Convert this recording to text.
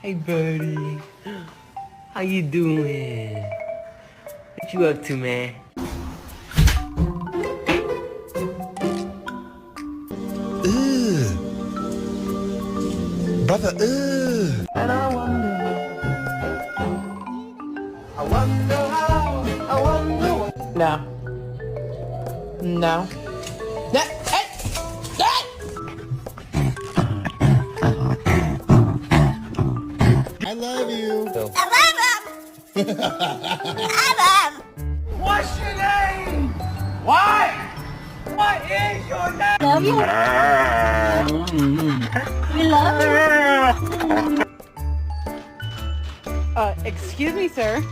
Hey, buddy. How you doing? What you up to, man? Ugh. Brother, ugh. And I wonder how, I wonder what. No. No. Hey! Hey! I love you. I love him. I love him. What's your name? Why? What is your name? Love you. We love you. Excuse me, sir.